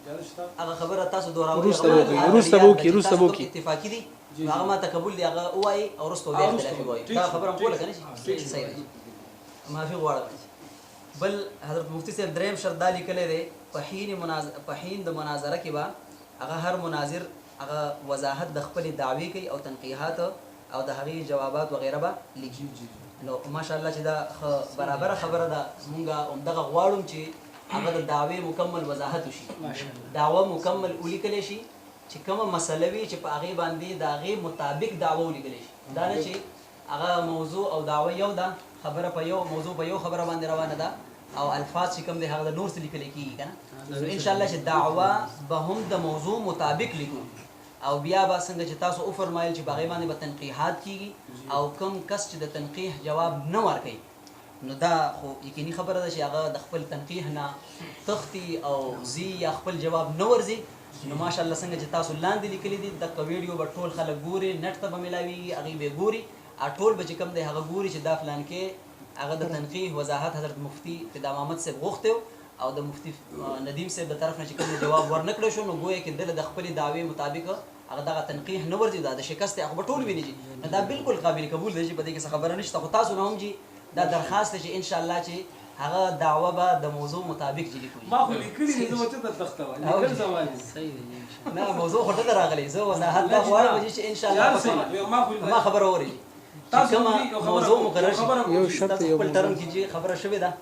اجازه شته هغه خبره تاسو دوراوي وروسته به وکړي اتفاقي دي هغه ما تقبل دی هغه وایي او وروسته بیا اختلافي وایي دا خبره هم کوله که نه شي صحیح ده معافي غواړم بل حضرت مفتي صاحب دریم شرط دا لیکلی دی په حین د مناظره کې به هغه هر مناظر هغه وضاحت د خپل دعوی کوي او تنقیحات او د هغې جوابات وغیره به لیکي نو ماشاءالله چې دا برابره خبره ده مونږ همدغه غواړو چې هغه د دعوی مکمل وضاحت وشي دعوه مکمل ولیکلی شي چې کومه مسله وي چې په هغې باندې د هغې مطابق دعوه ولیکلی شي دا نه چې هغه موضوع او دعوه یو ده خبره په یو موضوع په یو خبره باندې روانه ده او الفاظ چې کوم دی هغه د نور څه لیکلی کېږي که نه نو انشاءالله چې دعوه به هم د موضوع مطابق لیکو او بیا به څنګه چې تاسو وفرمایل چې په هغې باندې به تنقیحات کېږي او کوم کس چې د تنقیح جواب نه ورکوي نو دا خو یقیني خبره ده چې هغه د خپل تنقیح نه تختی او ځي یا خپل جواب نه ورځي نو ماشاءالله څنګه چې تاسو لاندې لیکلي دي دغه ویډیو به ټول خلک ګوري نټ ته به میلاویږي هغې به ګوري ټول به چې کوم دی هغه ګوري چې دا فلان کې هغه د تنقیح وضاحت حضرت مفتی فدا محمد صاحب غوښتی او د مفتی ندیم صاحب د طرف نه چې کوم جواب ورنه کړی شو نو گویا کې دله د خپلې دعوې مطابق هغه دغه تنقیح نه ورځي دا د شکست هغه به ټول ویني چې دا بالکل قابل قبول دی چې په دې کې څه خبره نشته خو تاسو نه هم جي دا درخواست دی چې انشاءالله چې هغه دعوه به د موضوع مطابق جلي کوي ما خو لیکلي دي زه به څه ته تخته وایي لیکل زه وایم صحیح دی نه موضوع خو ته راغلی زه وضاحت دا غواړم چې انشاءالله ما خبره اوري تاسو کومه موضوع مقرر شي یو شرط یو خپل ټرم کې چې خبره شوې ده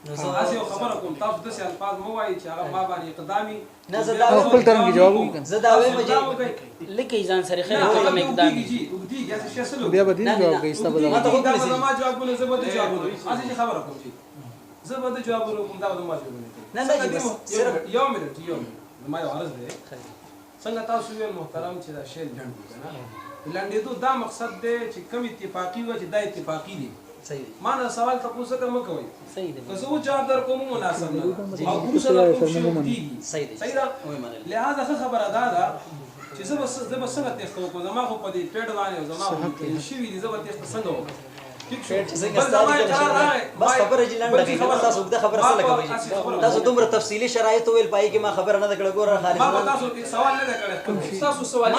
نو زه یو خبره کوم تاسو داسې الفاظ مه وایئ چې هغه ما باندې اقدامي نه زه دا خپل ټرم کې جواب وکړم زه دا وایم چې لیکي ځان سره خیر کوم اقدامي وګدي یا څه شلو بیا به دې جواب کوي ستاسو ما ته بدل وکړئ دا ما جواب ولې زه به دې جواب ولې اسی خبره کوم چې زه به دې جواب ولې کوم دا به ما جواب ولې نه نه بس صرف یو منټ ما یو عرض دی څنګه تاسو ویل محترم چې دا شی لنډ کنه لنډېدو دا مقصد دی چې کوم اتفاقی و چې دا اتفاقی دی صحیح ما نه سوال تاسو ته مکه وای صحیح دی که زه جواب در کوم مناسب نه او کوم سره کوم شی کیږي صحیح دی صحیح ده لہذا خبره دا ده چې زه به څنګه تخته کوم زما خو په دې پیډ باندې زما شي وی زه به تخته څنګه وکړم بس خبره چې لنډه کې خبره تاسو د خبره سره کوي تاسو دومره تفصیلی شرایط ویل پای کې ما خبره نه کړه ګوره خالص ما تاسو سوال نه کړی تاسو سوال نه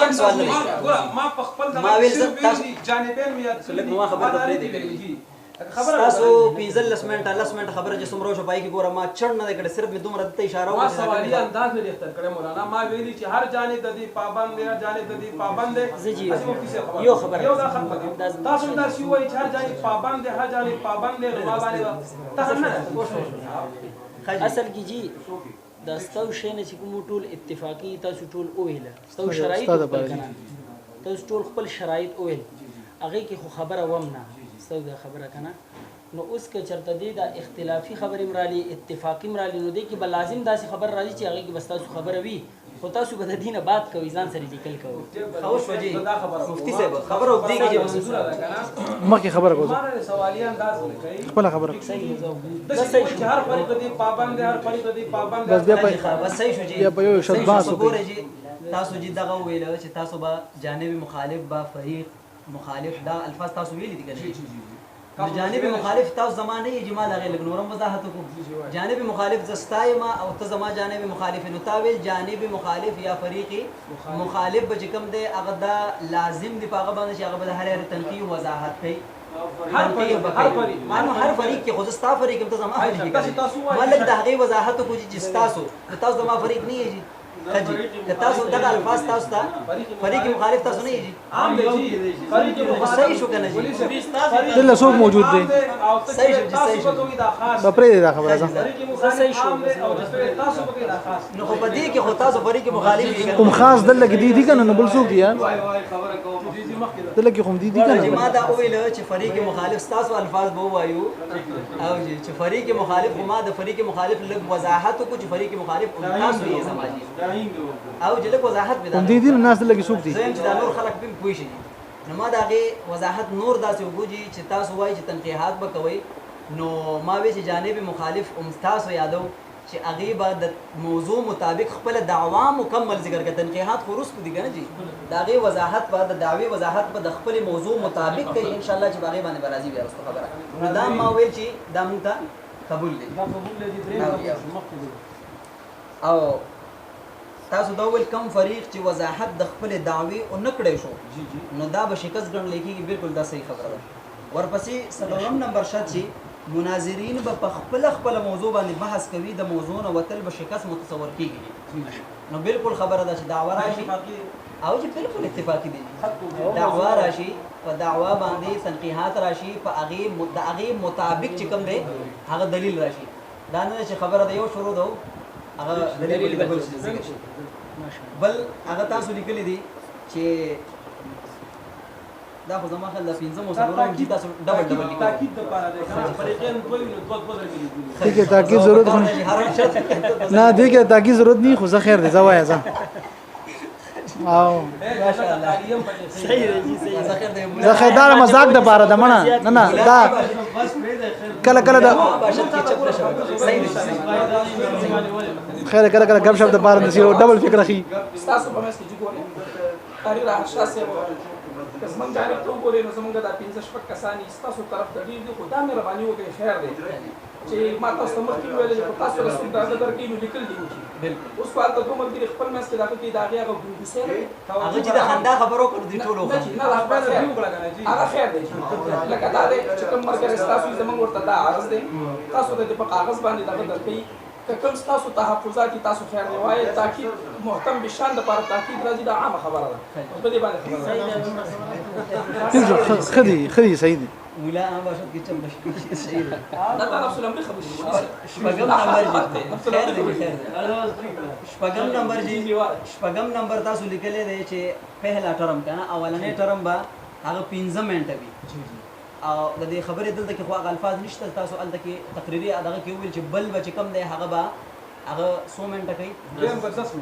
ګوره ما په خپل ما ویل تاسو جانبین مې ما خبره پرې تاسو 15 منټه خبره چې سمرو شو پای کې ګوره ما چړ نه کړه صرف مې دومره ته اشاره ما سوالي انداز نه اختیار کړم مولانا ما ویلي چې هر جانب د دې پابند دی هر جانب د دې پابند دی یو خبره یو دا خبره تاسو دا شی وایي چې هر جانب پابند دی هر جانب پابند دی نو ما باندې تاسو نه اصل کې جی دا ستو شی نه چې کوم ټول اتفاقی تاسو ټول اوهله ستو شرایط کنه تاسو ټول خپل شرایط اوهل هغه کې خو خبره وم نه ستو دا خبره کنه نو اوس که چرته دی دا اختلافي خبرې مرالي اتفاقی مرالي نو دی کې به لازم داسې خبر راځي چې هغه کې بس تاسو خبره وي خو تاسو به د دینه بات کوئ ځان سره لیکل کوئ خوش وجي مفتی صاحب خبره وکړي چې مخکې خبره کوم ما سوالي انداز نه کوي خپل خبره صحیح د څه چې هر فریق دی پابند دی هر فریق دی پابند بس بیا بس صحیح شو جی بیا په یو شرط باس وګورئ جی تاسو جی دغه ویل چې تاسو به جانب مخالف با فریق مخالف دا الفاظ تاسو ویل دي کنه جانب مخالف تاسو زمانه یې جمال هغه لګ نورم وضاحت کو جانب مخالف زستایما او ته زما جانب مخالف نو تاویل جانب مخالف یا فریقی مخالف به کوم دی هغه دا لازم دی په هغه باندې چې هغه به هر تنقیح وضاحت کوي هر فریق کې خو زستا فریق ته زما مالک د هغه وضاحت کو چې تاسو زما فریق نه یې خجی که تاسو دغه الفاظ تاسو ته فریق مخالف تاسو نه یې عام دی فریق مخالف صحیح شو کنه جی دلته څوک موجود دی صحیح شو صحیح شو بپرې دا خبره ده فریق مخالف عام دی او تاسو به دا خاص نو په دې کې خو تاسو فریق مخالف دي کوم خاص دلته کې دي کنه نو بل څوک دی یار خبره کوم دي مخکې دلته کې کوم دي کنه ما دا ویل چې فریق مخالف تاسو الفاظ به وایو او چې فریق مخالف ما د فریق مخالف لږ وضاحت کو چې فریق مخالف تاسو یې سماجی او چې لږ وضاحت به کوم دي ناس دلته کې څوک دي زم چې دا نور خلک به پوه شي نو ما دا غي وضاحت نور داسې وګورئ چې تاسو وایي چې تنقیحات به کوي نو ما وی چې جانب مخالف تاسو یادو چې هغه به د موضوع مطابق خپل دعوا مکمل ذکر کړي تنقیحات خروس کو دي کنه جی دا غي وضاحت به د دعوی وضاحت به د خپل موضوع مطابق کوي ان شاء الله چې باغې باندې برازي بیا واستو خبره نو دا ما ویل چې دا مونږ ته قبول دي دا قبول دي درې مخکې او تاسو دا ول کم فریق چې وضاحت د خپل دعوی او نکړې شو نو دا به شکست ګڼل کېږي بالکل دا صحیح خبره ده ورپسې 7 نمبر شرط چې مناظرین به په خپل موضوع باندې بحث کوي د موضوع نه وتل به شکست متصور کیږي نو بالکل خبره ده چې دعوا راشي او چې بالکل اتفاقی دي دعوا راشي په دعوا باندې تنقیحات راشي په هغه مطابق چې کوم دی هغه دلیل راشي دا نه چې خبره ده یو شروع ده هغه دلیل بل ذکر شي بل هغه تاسو لیکلي دي چې دا خو زما خل د 15 مسلمانانو چې تاسو ډبل لیکل تاکید د پاره ده چې فریقین دوی نو دوه ځل ٹھیک ہے تاکید ضرورت نه دی کې تاکید ضرورت نه خو زه خیر دی زوایا زه او ماشاءالله صحیح دی زه خیر دی زه خیدار مزاق د پاره ده منه نه نه دا کله کله دا باشد کې چپ نشو صحیح دی خیر کله کله غب شپ د پاره نسی ډبل فکر اخی تاسو په مېس کې چې ګورئ تاریخ راشه که زمونږ جانب ته وګورئ نو زمونږ دا 15 شپږ کسان دي ستاسو طرف ته ډېر دي خو دا مهرباني وکړئ خیر دی چې ما تاسو ته مخکې وویل چې تاسو رسول اندازه درکوي نو لیکل دي بالکل اوس په هلته دوه ملګري خپل منځ کې دغه کې د هغې هغه ګونګوسۍ هغه چې د خندا خبرو کړو دي ټولو هغه خیر دی لکه دا دی چې کوم ملګری ستاسو وي زمونږ ورته دا عرض دی تاسو ته د په کاغذ باندې دغه درکوي که کوم ستاسو تحفظات دي تاسو خیر دی وایي تاکید محتم بشان دپاره تاکید راځي دا عامه خبره ده په دې باندې خبره خدي صحیح دی مولا هم باشد کې چم بشي صحیح دی دا نفس الامر خبرې شپږم نمبر جی خیر دی خیر دی شپږم نمبر تاسو لیکلې دی چې پهلا ټرم کنه اولنې ټرم با هغه 15 منټه وي او د دې خبرې دلته کې خو هغه الفاظ نشته تاسو الته کې تقریري دغه کې ویل چې بل بچ کم دی هغه با هغه 100 منټه کوي دویم په 10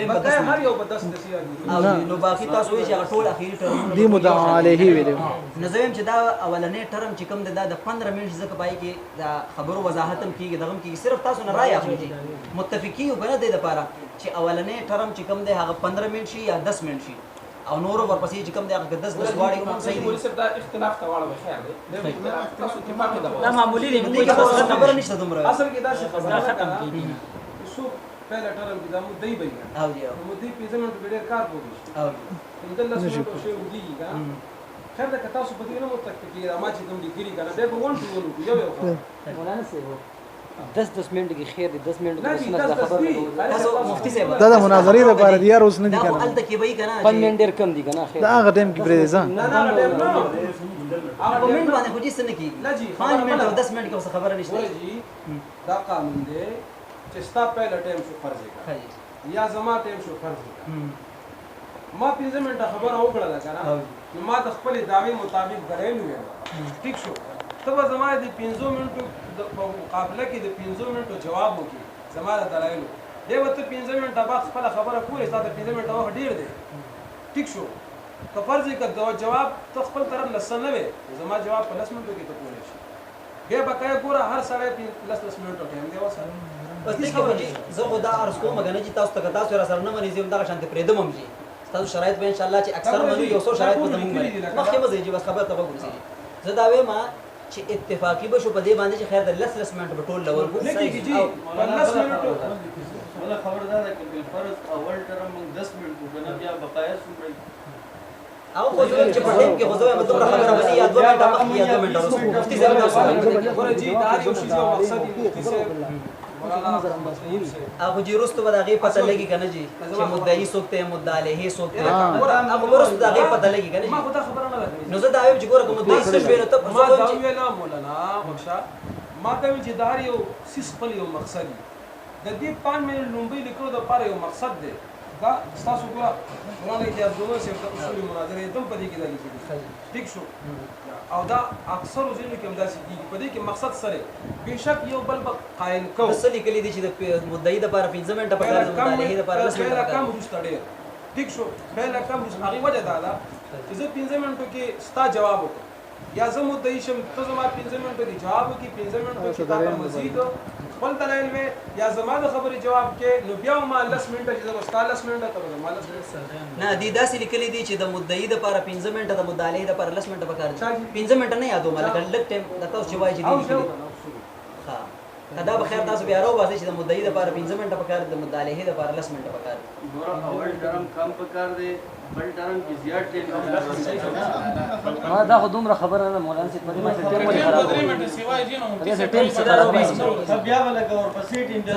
منټه هر یو په 10 دسیږي نو باقي تاسو وی چې هغه ټول اخیری ټرم دی مدعا علیه ویلو نظم چې دا اولنې ټرم چې کوم دا د 15 منټ ځکه پای کې دا خبرو وضاحت هم کیږي دغه کې صرف تاسو نه رائے اخلي متفقی یو کنه د لپاره چې اولنې ټرم چې کوم دی هغه 15 منټ شي یا 10 منټ شي او نور ورپسې چې کوم دی هغه 10 واړي هم صحیح مولوی صاحب دا اختلاف ته واړه خیر دی تاسو اتفاق ده دا معمولی دی موږ موږ خبره نشته دومره اصل کې دا څه خبره ختم ده کیږي شو پہلا ټرم کې دا مو دی بای او دی مو دی 15 منټه ډېر کار کوي او انده له څه شی ودی کا خیر ده تاسو په دې نه متفقی ما چې کوم لیکلي کنه به په ون ټول یو مولانا صاحب 10 منټ کې خیر دي 10 منټ نه کې دي سنت خبر تاسو مفتی صاحب دا د مناظرې لپاره دی یار اوس نه دی دا خو کنه الته کې وای کنه 5 منټ ډیر کم دي کنه خیر دا هغه ټیم کې پرې ځه نه نه ډېر نه په منټ باندې خو دې څه نه کیږي نه جی 5 منټ او 10 منټ کې څه خبره نشته ولې جی دا قانون دی چې ستا پہلا ټایم شو فرض کا یا زما ټایم شو فرض کا ما 15 منټه خبره وکړه دا کنه نو ما د خپل دعوی مطابق غړېلو ټیک شو ته زما د 15 منټو په مقابله کې د 15 منټو جواب وکي زما د دلایل دی وته 15 منټه بعد خپل خبره کوله ساده 15 منټه وخت ډیر دی ټیک شو که فرض کړه جواب ته خپل طرف لسن نه وي زما جواب په 10 منټو کې ته کولای شي بیا بقای ګوره هر سړی 10 منټو ټایم دی وسره بس دې کې زه خدا ارز کوم غنه چې تاسو ته تاسو را سره نه منې زم دا شانت پرې دمم جی تاسو شرایط به ان شاء الله چې اکثر منو یو څو شرایط په زمون باندې مخکې مزه جی بس خبر ته وګورئ زه دا وایم چې اتفاقی به شو په دې باندې چې خیر د لس منټ په ټول لور نه کېږي جی 15 منټو ولا خبردار ہے کہ بالفرض اول ټرم 10 منټ وګنه بیا بقایا سومړي او خو زه چې په ټیم کې خو زه به دومره خبره باندې یا 2 منټه مخکې یا 2 منټه وروسته مفتي صاحب تاسو ګوره جی دا یو شی یو مقصد دی مفتي صاحب هغه جی وروسته به د هغې پته لګي که نه جی چې مدعي څوک دی مدعا علیه څوک دی هغه وروسته د هغې پته لګي که نه ما جی خو دا خبره نه ده نو زه دا وایم چې ګوره که مدعي څه شوی نو ته ما دا ویله مولانا بخشا ما ته ویل چې دا هر یو سیس خپل یو مقصد دی د دې 5 منټ لومبۍ لیکلو دپاره یو مقصد دی دا ستاسو ګوره مولانا اجازه دوه صاحب د اصول مناظرې دم په دې کې دا لیکلي ټیک شو او دا اکثر ځینو کې هم داسې کېږي په دې کې مقصد سره بېشک یو بل به قایم کوو څه لیکلي دي چې د مدعي دپاره 15 منټه پکار دي مدعا علیه دپاره 10 منټه کم پکار وروسته ډېر ټیک شو پهله کم وروسته هغې وجه دا ده چې زه 15 منټو کې ستا جواب وکړم یا زه مدعي شم ته زما 15 منټو کې جواب وکړي 15 منټو کې تا ته مزید خپل دلایل وې یا زما د خبرې جواب کې نو بیا ما 10 منټه چې زه به ستا 10 منټه ته به زما 10 منټه نه دي داسې لیکلي دي چې د مدعي دپاره 15 منټه د مدعا علیه دپاره 10 منټه پکار دي 15 منټه نه یادوم لکه لږ ټایم د تاسو چې وایي چې دي لیکلي ها کدا به خیر تاسو بیا راو باسي چې د مدعي لپاره 15 منټه پکار د مدعي علیه لپاره 10 منټه پکار ګوره اول ټرم کم پکار دی بل ټرم کې زیات دی ما دا خو دومره خبره نه مولانا سي په دې مته ټیم ولې خراب دی دې څه ټیم څه خراب دی بیا ولا ګور پسې ټیم دی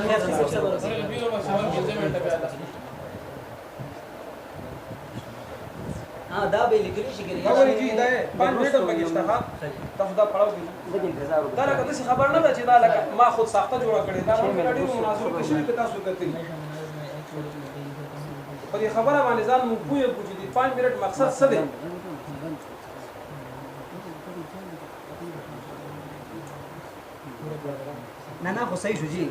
دا به لیکلی شي ګری خبرې کی دا 5 منټه پکې شته ها تاسو دا پړاو دي دغه انتظار دا لکه څه خبر نه ده چې دا لکه ما خود ساخته جوړه کړې دا موږ ډېر مناسب کې شي که تاسو کتلی په دې خبره باندې ځان مو پوهه چې دې 5 منټ مقصد څه دی نه خو صحیح شو جی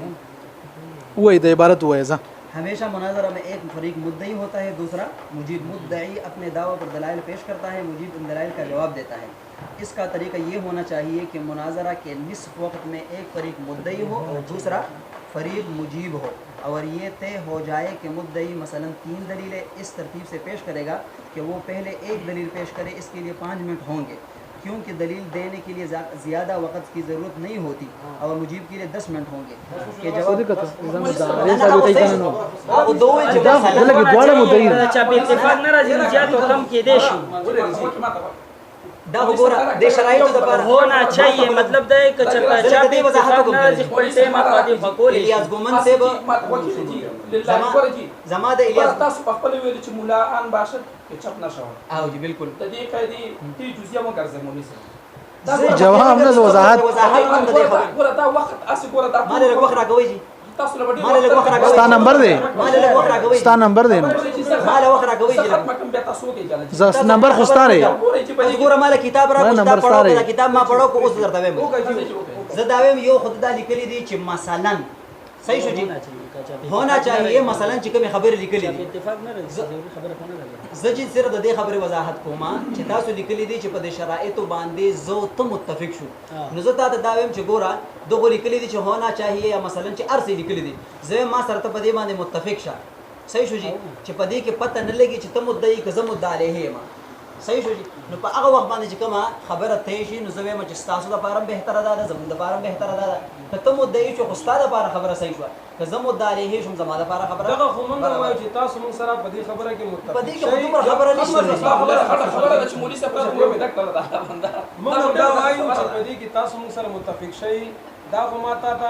وای د عبارت وای ځه हमेशा मुनाजरा में एक फरीक मुद्दई होता है, दूसरा मुजीब. मुद्दई अपने दावा पर दलाइल पेश करता है, मुजीब उन दलाइल का जवाब देता है. इसका तरीका ये होना चाहिए कि मुनाजरा के निस्फ वक्त में एक फरीक मुद्दई हो और दूसरा फरीक मुजीब हो, और ये तय हो जाए कि मुद्दई मसलन 3 दलीलें इस तरतीब से पेश करेगा कि वो पहले एक दलील पेश करे. इसके लिए 5 मिनट होंगे क्योंकि दलील देने के लिए ज़्यादा वक्त की ज़रूरत नहीं होती, और मुजीब के लिए 10 मिनट होंगे कि जवाब होना चाहिए. मतलब ده कि चरता चाबी वजाहत नाज़िक पलटे मकादी बकोल इलियास गोमन से जमा दे इलियास تاسو په خپل ویل چې مولا ان باشد کې چپ نشو او جی بالکل د دې قاعده تی جزئیه مو ګرځي مونږ جواب نه وضاحت ګوره دا وخت اسی ګوره دا ما له وخت راګوي جی تاسو له ما له وخت راګوي ستا نمبر دی ما له وخت راګوي ستا نمبر دی ما له وخت راګوي جی مکم بیا تاسو کې کنه ز نمبر خو ستا دی ګوره ما له کتاب را نمبر پڑھو ستا دا کتاب ما پڑھو کو اوس درته وایم زه دا وایم یو خدای لیکلی دی چې مثلا صحیح شو جی होना चाहिए مثلا چې کوم خبر لیکلی دي اتفاق نه راځي ضروري خبره نه راځي. زجی صرف د دې خبره وضاحت کوما چې تاسو لیکلی دي چې په دې شرایطو باندې زو ته متفق شو نو زه تاسو دا وایم چې ګوره دغه لیکلی دي چې होना चाहिए یا مثلا چې ارسي لیکلی دي زه ما سره ته په دې باندې متفق شه. صحیح شو جی چې په دې کې پته نه لګي چې ته مدعي که زه مدعي علیه ما. صحیح شو جی نو په هغه وخت باندې چې کومه خبره ته شي نو زه وایم چې تاسو د پاره بهتره ده زموږ د پاره بهتره ده که ته مدعي چې خو ستاسو د پاره خبره صحیح شو که زه مدعي علیه شم زما د پاره خبره دغه خو مونږ وایو چې تاسو مونږ سره په دې خبره کې متفق په دې کې کومه خبره نشته خبره چې مولوی صاحب ته یو ډاکټر دا بنده مونږ دا وایو چې په دې کې تاسو مونږ سره متفق شئ دا خو ماته ته